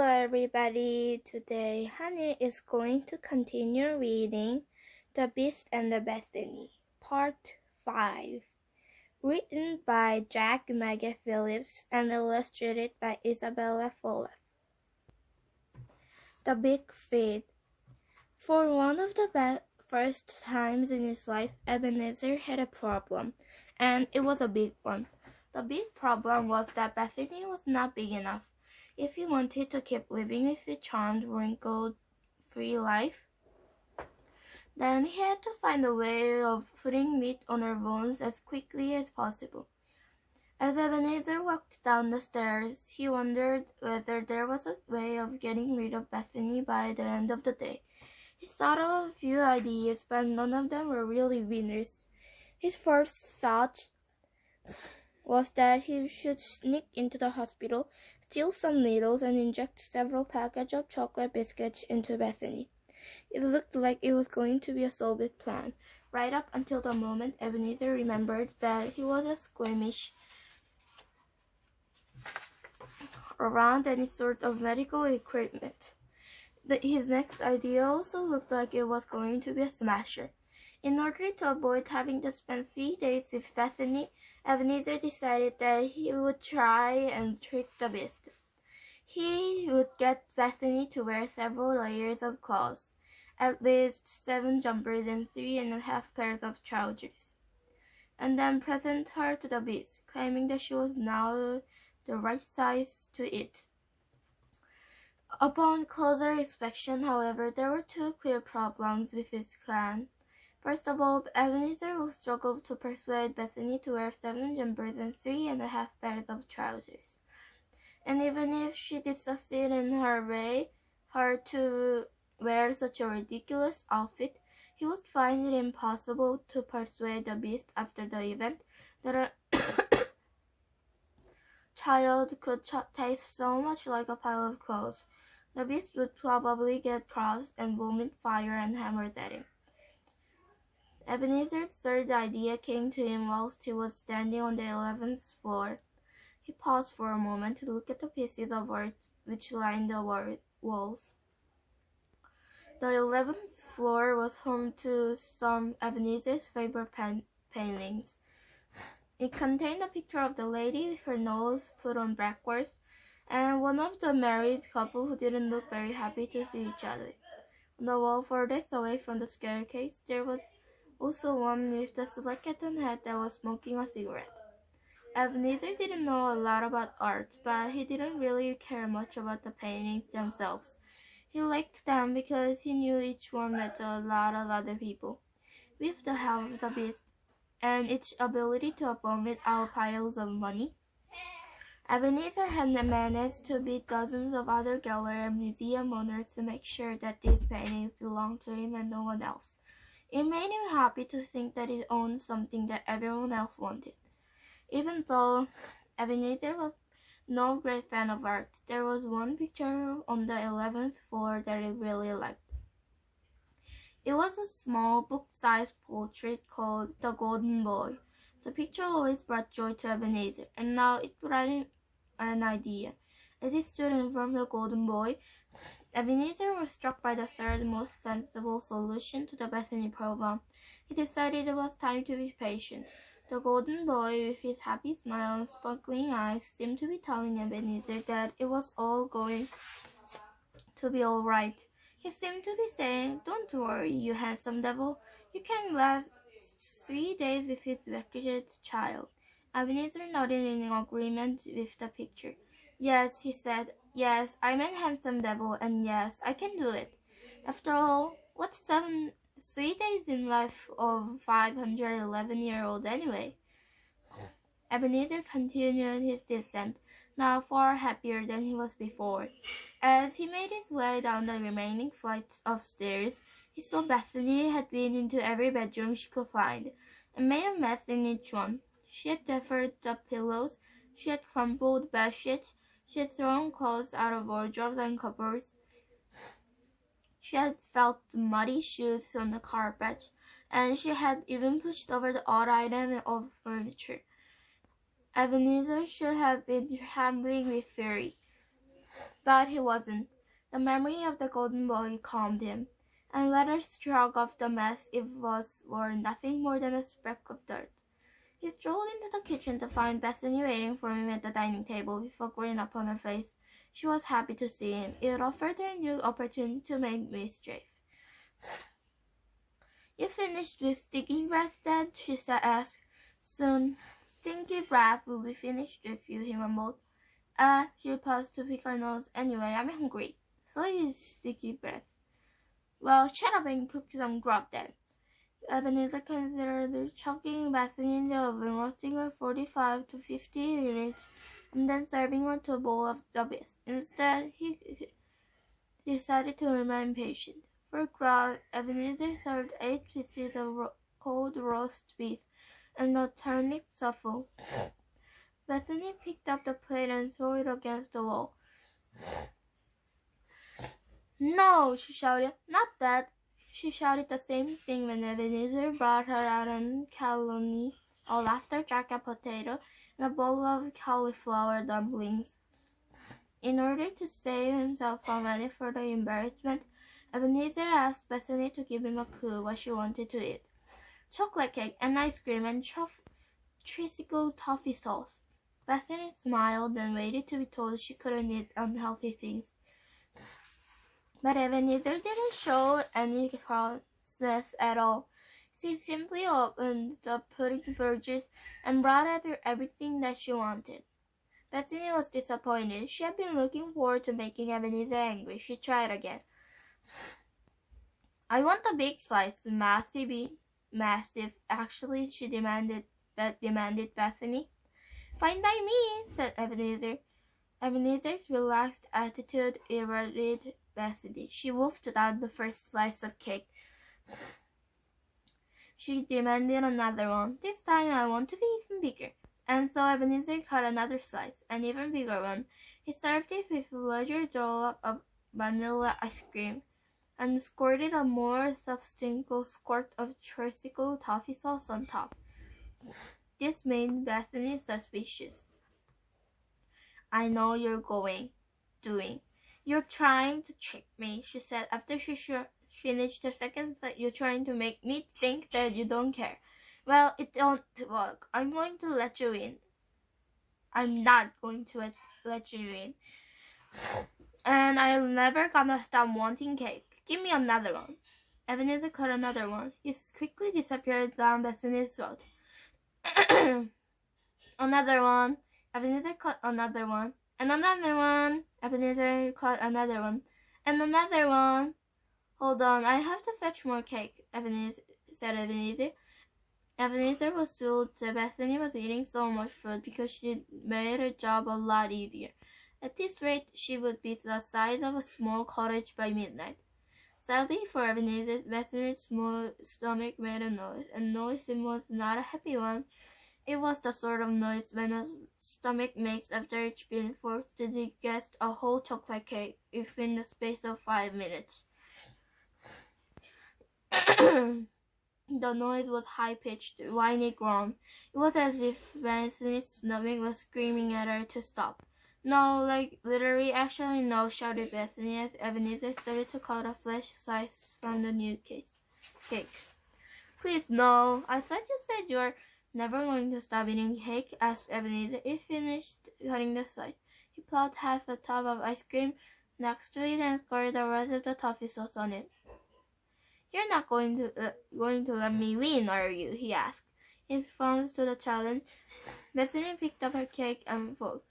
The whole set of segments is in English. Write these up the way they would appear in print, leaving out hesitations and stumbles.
Hello everybody, today Honey is going to continue reading The Beast and the Bethany, Part 5, written by Jack Maggie Phillips and illustrated by Isabella Fuller. The Big Feed. For one of the first times in his life, Ebenezer had a problem, and it was a big one. The big problem was that Bethany was not big enough. If he wanted to keep living with a charmed, wrinkle-free life, then he had to find a way of putting meat on her bones as quickly as possible. As Ebenezer walked down the stairs, he wondered whether there was a way of getting rid of Bethany by the end of the day. He thought of a few ideas, but none of them were really winners. His first thought was that he should sneak into the hospital, steal some needles, and inject several packages of chocolate biscuits into Bethany. It looked like it was going to be a solid plan, right up until the moment Ebenezer remembered that he was squeamish around any sort of medical equipment. His next idea also looked like it was going to be a smasher. In order to avoid having to spend 3 days with Bethany, Ebenezer decided that he would try and trick the beast. He would get Bethany to wear several layers of clothes, at least 7 jumpers and 3.5 pairs of trousers, and then present her to the beast, claiming that she was now the right size to it. Upon closer inspection, however, there were 2 clear problems with his plan. First of all, Ebenezer would struggle to persuade Bethany to wear 7 jumpers and 3.5 pairs of trousers. And even if she did succeed in her to wear such a ridiculous outfit, he would find it impossible to persuade the beast after the event that a child could taste so much like a pile of clothes. The beast would probably get cross and vomit fire and hammers at him. Ebenezer's third idea came to him whilst he was standing on the 11th floor. He paused for a moment to look at the pieces of art which lined the walls. The 11th floor was home to some of Ebenezer's favorite paintings. It contained a picture of the lady with her nose put on backwards, and one of the married couple who didn't look very happy to see each other. On the wall furthest away from the staircase, there was also one with the skeleton head that was smoking a cigarette. Ebenezer didn't know a lot about art, but he didn't really care much about the paintings themselves. He liked them because he knew each one met a lot of other people. With the help of the beast and its ability to vomit out piles of money, Ebenezer had managed to beat dozens of other gallery and museum owners to make sure that these paintings belonged to him and no one else. It made him happy to think that he owned something that everyone else wanted. Even though Ebenezer was no great fan of art, there was one picture on the 11th floor that he really liked. It was a small book-sized portrait called The Golden Boy. The picture always brought joy to Ebenezer, and now it brought him an idea. As he stood in front of the Golden Boy, Ebenezer was struck by the third most sensible solution to the Bethany problem. He decided it was time to be patient. The Golden Boy, with his happy smile and sparkling eyes, seemed to be telling Ebenezer that it was all going to be all right. He seemed to be saying, "Don't worry, you handsome devil. You can last 3 days with his requisite child." Ebenezer nodded in agreement with the picture. "Yes," he said. "Yes, I'm a handsome devil, and yes, I can do it. After all, what's 3 days in life of 511-year-old anyway?" Ebenezer continued his descent, now far happier than he was before. As he made his way down the remaining flights of stairs, he saw Bethany had been into every bedroom she could find, and made a mess in each one. She had tethered the pillows, she had crumpled bedsheets, she had thrown clothes out of wardrobes and cupboards, she had felt muddy shoes on the carpet, and she had even pushed over the odd item of furniture. Ebenezer should have been trembling with fury. But he wasn't. The memory of the golden boy calmed him, and let her shrug off the mess it were nothing more than a speck of dirt. He strolled into the kitchen to find Bethany waiting for him at the dining table with a grin upon her face. She was happy to see him. It offered her a new opportunity to make mischief. "You finished with Sticky Breath, Dad?" she asked. "Soon. Stinky Breath will be finished with you," he mumbled. She paused to pick her nose. "Anyway, I'm hungry." "So is Sticky Breath." "Well, shut up and cook some grub then." Ebenezer considered chucking Bethany in the oven, roasting her 45 to 50 minutes, and then serving her to a bowl of the best. Instead, he decided to remain patient. For grub, Ebenezer served 8 pieces of cold roast beef and a turnip souffle. Bethany picked up the plate and threw it against the wall. "No!" she shouted. "Not that!" She shouted the same thing when Ebenezer brought her out a cannellini, a laughter jacket potato, and a bowl of cauliflower dumplings. In order to save himself from any further embarrassment, Ebenezer asked Bethany to give him a clue what she wanted to eat. "Chocolate cake and ice cream and tricycle toffee sauce." Bethany smiled and waited to be told she couldn't eat unhealthy things. But Ebenezer didn't show any crossness at all. She simply opened the pudding purchase and brought everything that she wanted. Bethany was disappointed. She had been looking forward to making Ebenezer angry. She tried again. "I want a big slice, massive. Actually," she demanded Bethany. "Fine by me," said Ebenezer. Ebenezer's relaxed attitude irritated Bethany. She wolfed down the first slice of cake. She demanded another one. "This time I want to be even bigger." And so Ebenezer cut another slice, an even bigger one. He served it with a larger dollop of vanilla ice cream, and squirted a more substantial squirt of tricycle toffee sauce on top. This made Bethany suspicious. "I know you're doing. You're trying to trick me," she said after she finished her second slice. "You're trying to make me think that you don't care. Well, it don't work. I'm going to let you in." "I'm not going to let you in. And I'm never gonna stop wanting cake. Give me another one." Ebenezer cut another one. It quickly disappeared down Bethany's throat. "Another one." Ebenezer cut another one. "And another one." Ebenezer cut another one. "And another one." "Hold on, I have to fetch more cake," said Ebenezer. Ebenezer was thrilled that Bethany was eating so much food because she made her job a lot easier. At this rate, she would be the size of a small cottage by midnight. Sadly for Ebenezer, Bethany's small stomach made a noise, and noise was not a happy one. It was the sort of noise when a stomach makes after it's been forced to digest a whole chocolate cake within the space of 5 minutes. The noise was high-pitched, whiny groan. It was as if Bethany's stomach was screaming at her to stop. "No, like literally, actually no," shouted Bethany as Ebenezer started to cut a flesh slice from the new cake. "Please, no. I thought you said you were never going to stop eating cake," asked Ebenezer. He finished cutting the slice. He plowed half a tub of ice cream next to it and squirted the rest of the toffee sauce on it. "You're not going to let me win, are you?" he asked. In response to the challenge, Bethany picked up her cake and fork.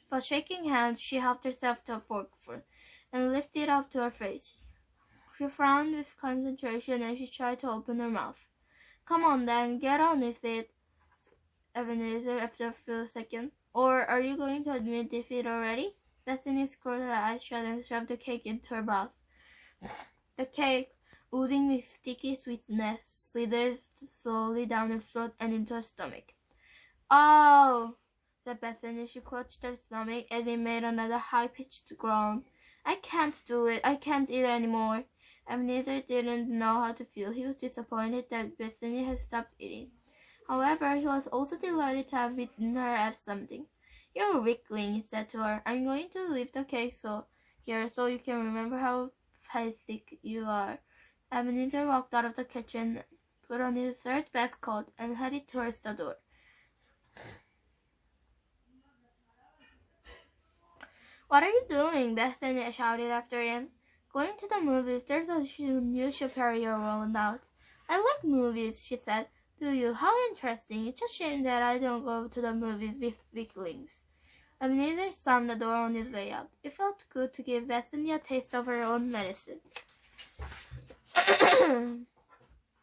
For shaking hands, she helped herself to a forkful and lifted it up to her face. She frowned with concentration as she tried to open her mouth. "Come on then, get on with it," Ebenezer after a few seconds. "Or are you going to admit defeat already?" Bethany scrolled her eyes shut and shoved the cake into her mouth. The cake, oozing with sticky sweetness, slithered slowly down her throat and into her stomach. "Oh!" said Bethany. She clutched her stomach and it made another high-pitched groan. "I can't do it. I can't eat anymore." Ebenezer didn't know how to feel. He was disappointed that Bethany had stopped eating. However, he was also delighted to have beaten her at something. "You're a weakling," he said to her. "I'm going to leave the cake here so you can remember how pathetic you are." Ebenezer walked out of the kitchen, put on his third best coat, and headed towards the door. "What are you doing?" Bethany shouted after him. "Going to the movies. There's a new superhero rolled out." "I like movies," she said. "Do you? How interesting. It's a shame that I don't go to the movies with weaklings." Ebenezer slammed the door on his way out. It felt good to give Bethany a taste of her own medicine.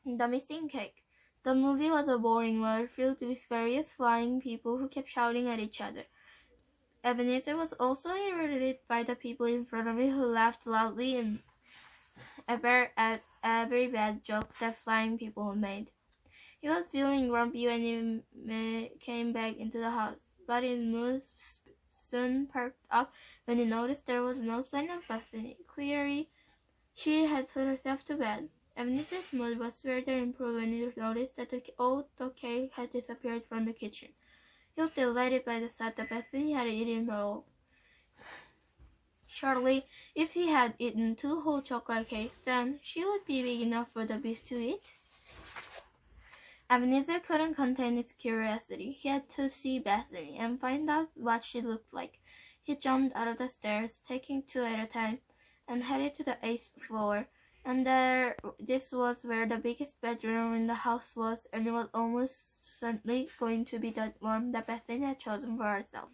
The missing cake. The movie was a boring one, filled with various flying people who kept shouting at each other. Ebenezer was also irritated by the people in front of him who laughed loudly at every bad joke that flying people made. He was feeling grumpy when he came back into the house, but his mood soon perked up when he noticed there was no sign of Bethany. Clearly, she had put herself to bed. Ebenezer's mood was further improved when he noticed that the cake had disappeared from the kitchen. He was delighted by the thought that Bethany had eaten it all. Surely, if he had eaten 2 whole chocolate cakes, then she would be big enough for the beast to eat. Ebenezer couldn't contain his curiosity. He had to see Bethany and find out what she looked like. He jumped out of the stairs, taking 2 at a time, and headed to the 8th floor. And this was where the biggest bedroom in the house was, and it was almost certainly going to be the one that Bethany had chosen for herself.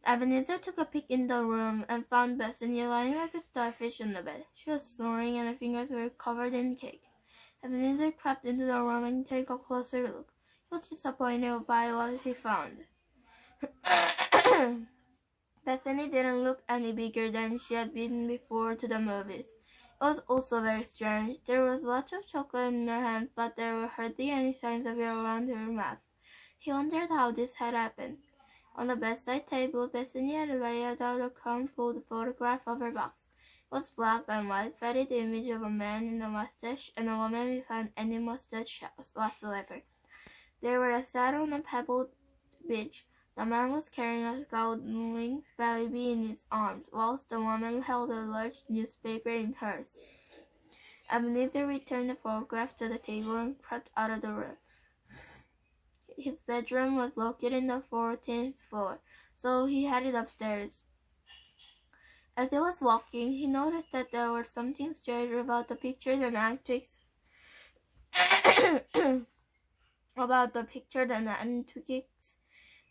Ebenezer took a peek in the room and found Bethany lying like a starfish on the bed. She was snoring and her fingers were covered in cake. Ebenezer crept into the room and took a closer look. He was disappointed by what he found. Bethany didn't look any bigger than she had been before to the movies. It was also very strange. There was lots of chocolate in her hand, but there were hardly any signs of it around her mouth. He wondered how this had happened. On the bedside table, Bethany had laid out a crumpled photograph of her box. It was black and white, faded image of a man in a mustache and a woman without any mustache whatsoever. They were sat on a pebbled beach. The man was carrying a scolding baby in his arms, whilst the woman held a large newspaper in hers. Ebenezer returned the photograph to the table and crept out of the room. His bedroom was located in the 14th floor, so he headed upstairs. As he was walking, he noticed that there was something strange about the pictures and antiques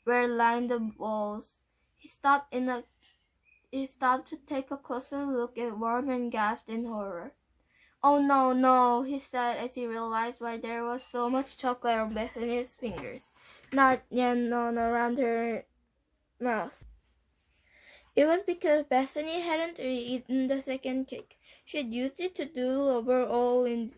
were lined the walls. He stopped to take a closer look at one and gasped in horror. "Oh no, no," he said as he realized why there was so much chocolate on Bethany's fingers, not none around her mouth. It was because Bethany hadn't eaten the second cake. She had used it to doodle over all in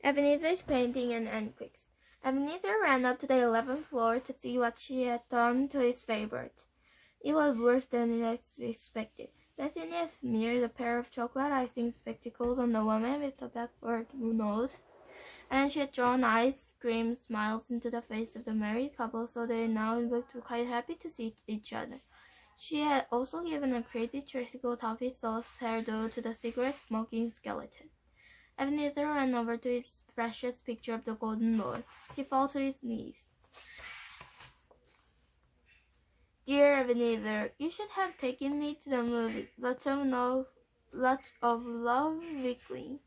Ebenezer's painting and antiques. Ebenezer ran up to the 11th floor to see what she had done to his favorite. It was worse than he expected. Bethany had smeared a pair of chocolate icing spectacles on the woman with the backward nose, and she had drawn ice cream smiles into the face of the married couple, so they now looked quite happy to see each other. She had also given a crazy tricycle toffee sauce hairdo to the cigarette-smoking skeleton. Ebenezer ran over to his precious picture of the golden boy. He fell to his knees. "Dear Ebenezer, you should have taken me to the movies. Lots of love, weakling."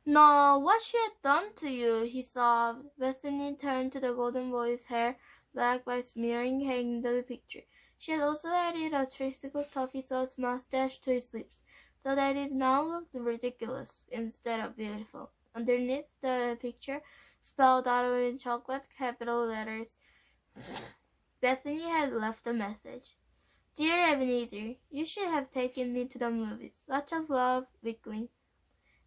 "No, what she had done to you," he sobbed. Bethany turned to the golden boy's hair, black by smearing cake into the picture. She had also added a tricycle toffee sauce mustache to his lips, so that it now looked ridiculous instead of beautiful. Underneath the picture, spelled out in chocolate capital letters, Bethany had left a message. "Dear Ebenezer, you should have taken me to the movies. Lots of love, weakling."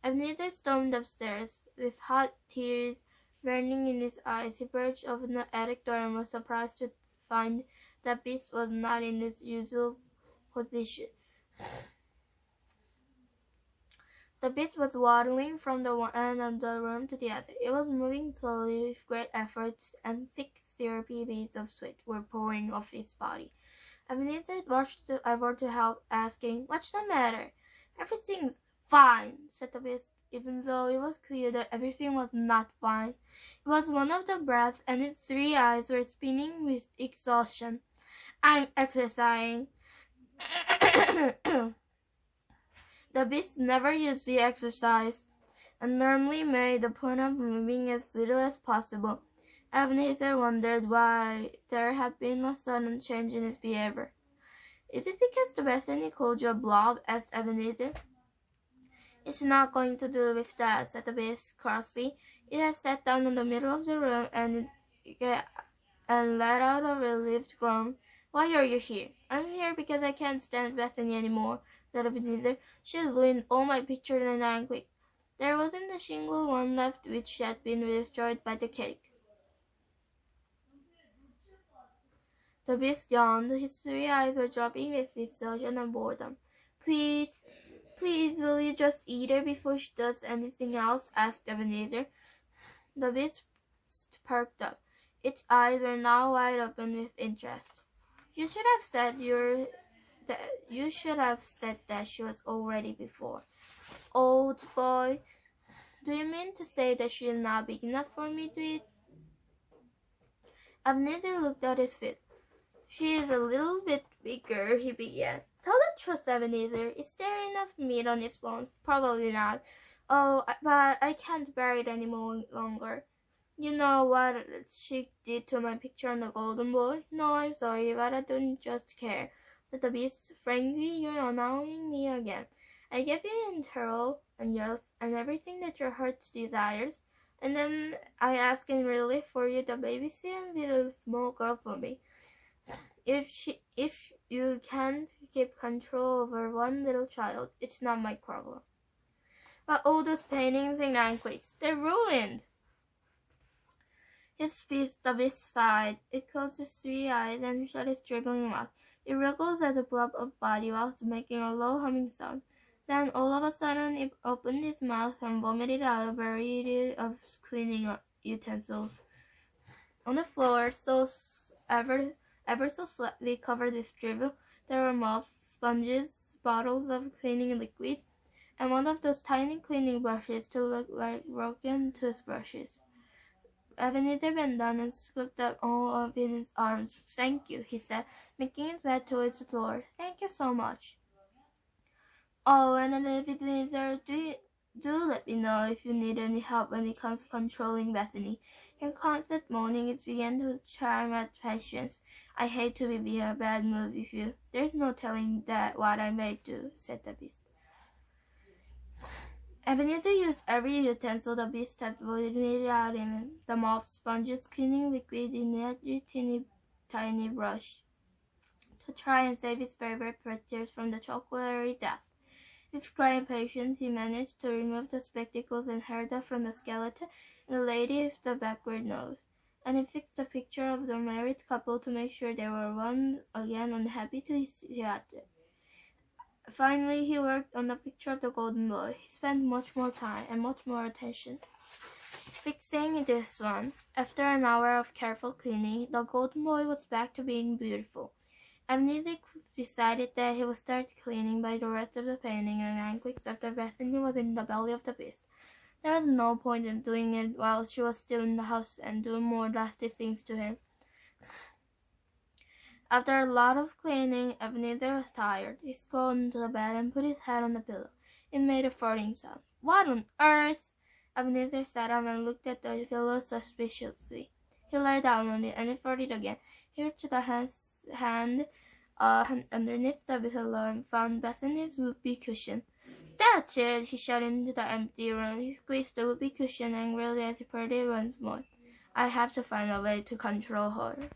Ebenezer stormed upstairs. With hot tears burning in his eyes, he perched over the attic door and was surprised to find that Beast was not in its usual position. The beast was waddling from the one end of the room to the other. It was moving slowly with great efforts, and thick, syrupy beads of sweat were pouring off its body. Ebenezer rushed over to help, asking, "What's the matter?" "Everything's fine," said the beast, even though it was clear that everything was not fine. It was one of the breath, and its 3 eyes were spinning with exhaustion. "I'm exercising." The beast never used the exercise, and normally made a point of moving as little as possible. Ebenezer wondered why there had been a sudden change in his behavior. "Is it because the Bethany called you a blob?" asked Ebenezer. "It's not going to do with that," said the beast crossly. It had sat down in the middle of the room and let out a relieved groan. "Why are you here?" "I'm here because I can't stand Bethany any more," said Ebenezer. "She's ruined all my pictures and I'm quick." There wasn't a single one left which had been destroyed by the cake. The beast yawned. His 3 eyes were dropping with exhaustion and boredom. Please, will you just eat her before she does anything else?" asked Ebenezer. The beast perked up. Its eyes were now wide open with interest. You should have said that she was all ready before." "Old boy, do you mean to say that she is not big enough for me to eat?" Ebenezer looked at his feet. "She is a little bit bigger," he began. "Tell the truth, Ebenezer. Is there enough meat on its bones?" "Probably not." "Oh, but I can't bear it any longer." "You know what she did to my picture on the golden boy?" "No, I'm sorry, but I don't just care," said the beast. "Frankly, you're annoying me again. I gave you intro and youth and everything that your heart desires, and then I ask in relief for you to babysit and be a small girl for me. If you can't keep control over one little child, it's not my problem." "But all those paintings and antiques, they're ruined." The beast sighed. It closed its 3 eyes and shut its dribbling mouth. It wriggled at the blob of body whilst making a low humming sound. Then all of a sudden it opened its mouth and vomited out a variety of cleaning utensils. On the floor, ever so slightly covered with dribble, there were mops, sponges, bottles of cleaning liquid, and one of those tiny cleaning brushes to look like broken toothbrushes. Ebenezer bent down and scooped up all of it in his arms. "Thank you," he said, making his way towards the door. "Thank you so much." "Oh, and then Ebenezer, do let me know if you need any help when it comes to controlling Bethany. Her constant moaning is beginning to tire my patience. I hate to be in a bad mood with you. There's no telling what I may do," said the beast. Ebenezer used every utensil the beast had vomited out in him, the mop, sponges, cleaning liquid in every tiny brush, to try and save his favorite pictures from the chocolate death. With crying patience, he managed to remove the spectacles and hair dye from the skeleton and the lady with the backward nose, and he fixed a picture of the married couple to make sure they were once again unhappy to see at it. Finally, he worked on the picture of the golden boy. He spent much more time and much more attention fixing this one. After an hour of careful cleaning, the golden boy was back to being beautiful. Ebenezer decided that he would start cleaning by the rest of the painting and antiques after Bethany was in the belly of the beast. There was no point in doing it while she was still in the house and doing more nasty things to him. After a lot of cleaning, Ebenezer was tired. He crawled into the bed and put his head on the pillow. It made a farting sound. "What on earth?" Ebenezer sat up and looked at the pillow suspiciously. He lay down on it, and it farted again. He reached the hand underneath the pillow and found Bethany's whoopee cushion. "That's it!" He shot into the empty room. He squeezed the whoopee cushion angrily as he purred it once more. "I have to find a way to control her."